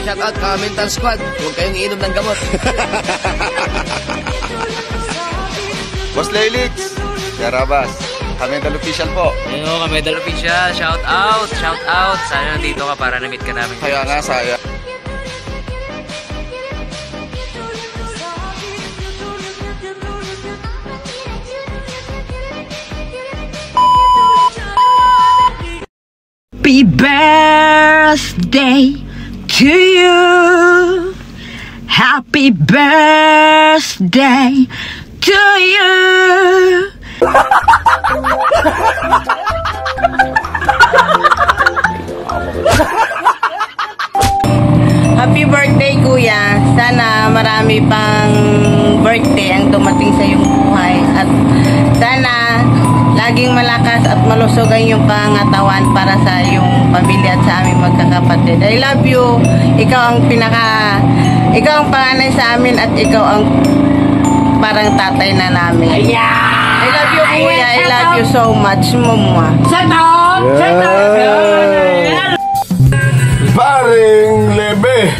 shout out ka Mental Squad. Huwag kayong iinom ng gamot. Boss Lelix, Karabas, Kamedal Official po. Ayun, Kamedal Official, shout out, shout out. Sana nandito ka para na-meet ka namin. Kaya nga, saya. Happy birthday to you. Happy birthday to you. Happy birthday, Kuya. Sana marami pang birthday ang dumating sa iyong buhay. At sana laging malakas at malusugan yung pangatawan para sa iyong pamilya at sa aming magkakapatid. I love you. Ikaw ang panganay sa amin at ikaw ang parang tatay na namin. I love you, Kuya. I love you so much, Mama. Shut up! Shut up! Paring Lebe.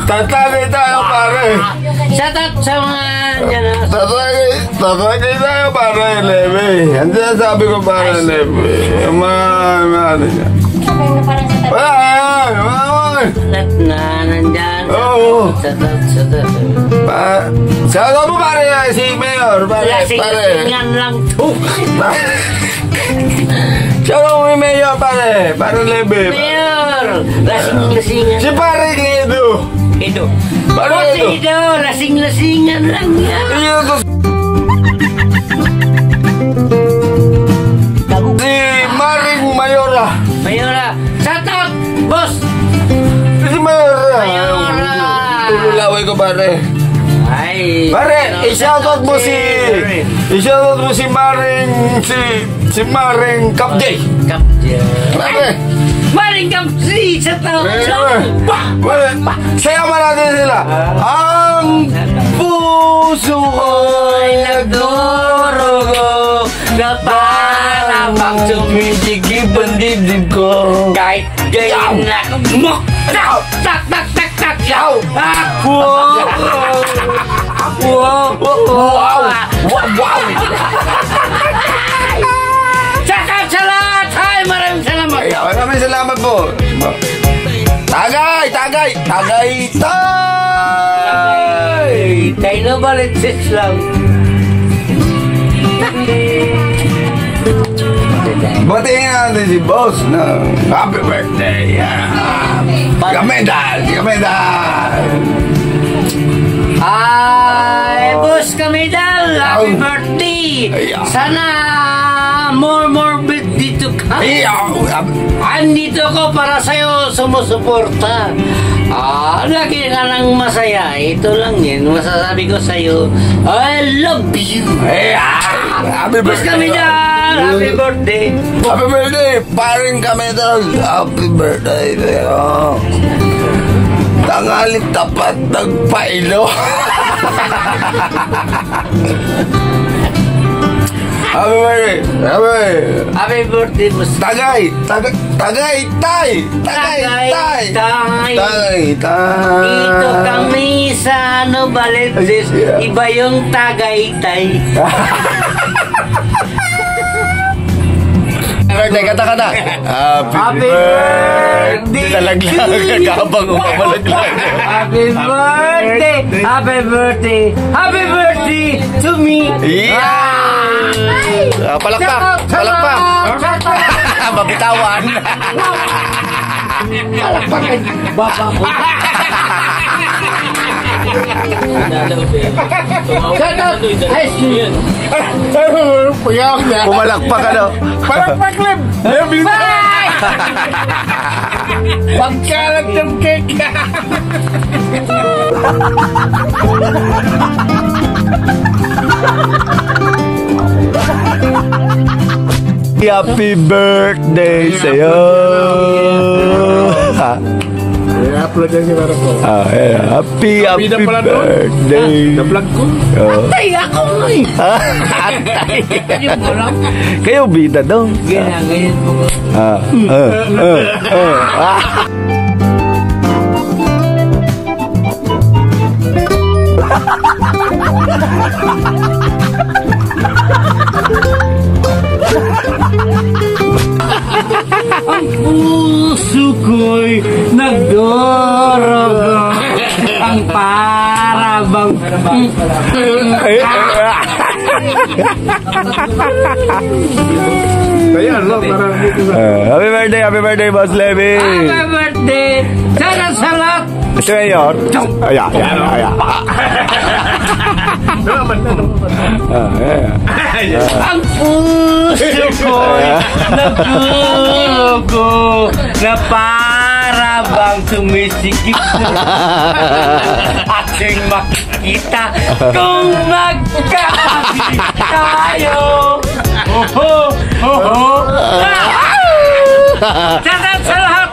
Tatagay tayo, pare. Shut up sa mga dyan. Tatagay tayo, pare Lebe. Ang sinasabi ko, pare Lebe. Yung mga ano niya. Lahat na nandyan. Oo. Shut up. Sabi mo, pare, si Mayor. Lasing-lasingan lang to. Siya mo may Mayor, pare. Pare Lebe. Mayor! Lasing-lasingan. Si pare Edo. Edo. Pare Edo. Edo, lasing-lasingan lang yan. Si Maring Mayora. Mayora, shut up, boss! Si Mayora. Mayora. Tululaway ko, pare. Ay. Pare, i-shoutout mo si Maring Kapjay. Kapjay. Pare. Maring Kapjay, shut up. Sayaman natin sila. Ang puso ko'y nagdurugo na parang tumitigib ang dibdib ko. Kahit ganyan na mok. Tak. Yaw. Wow. Shut up sa lahat. Hi, maraming salamat. Maraming salamat po. Tagay. Tayo na balik six lang. Batiin natin si Boss na happy birthday. Kamedal. Ay, Boss Kamedal, happy birthday. Sana more birthday to come. Andito ko para sa'yo, sumusuporta. Lagi ka nang masaya. Ito lang yan. Masasabi ko sa'yo, I love you. Happy Boss Kamedal, happy birthday. Happy birthday, paring Kamedal. Happy birthday. Tangaling tapat nagpailo. Happy birthday. Happy birthday, Boss. Tagay. Dito kami sa Novaliches. Iba yung Tagaytay. Birthday, kata. Happy birthday. Talaglag, gabang umamalaglag. Happy birthday to me. Palakpak. Mabitawan. Palakpakan baba ko. Pumalakpak ano? Palakpak lang. Bye! Pagkalat ng cake. Happy birthday sa'yo. I-upload yan si Marco. Happy birthday. Na-vlog ko. Atay ako mo eh. Atay. Hindi mo lang. Kayo bida daw. Ganyan po. Ang puso ko'y nagdorogo. Ang parabang Kaya, no? Para Happy birthday, Boss Levy. Happy birthday! Sana sa lahat! Mayor. Ayan. Ang puso ko'y nagdugo na para bang sumisikip ating makikita kung magkakabit tayo. Sana sa lahat!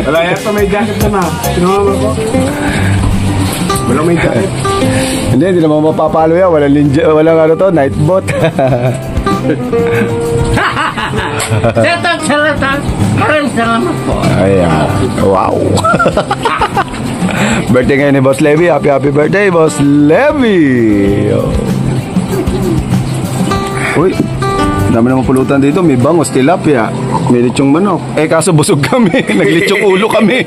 Wala yan to, may jacket ka na. Sinuha mo ko? Wala may jacket. Hindi naman mapapalo yan. Walang ano to, night boat. Sa lahat! Maraming salamat po. Ayan. Wow. Birthday ngayon ni Boss Levy. Happy birthday, Boss Levy. Uy, dami naman pulutan dito. May bangos, tilapia, may lechong manok. Kaso busog kami. Naglechong ulo kami.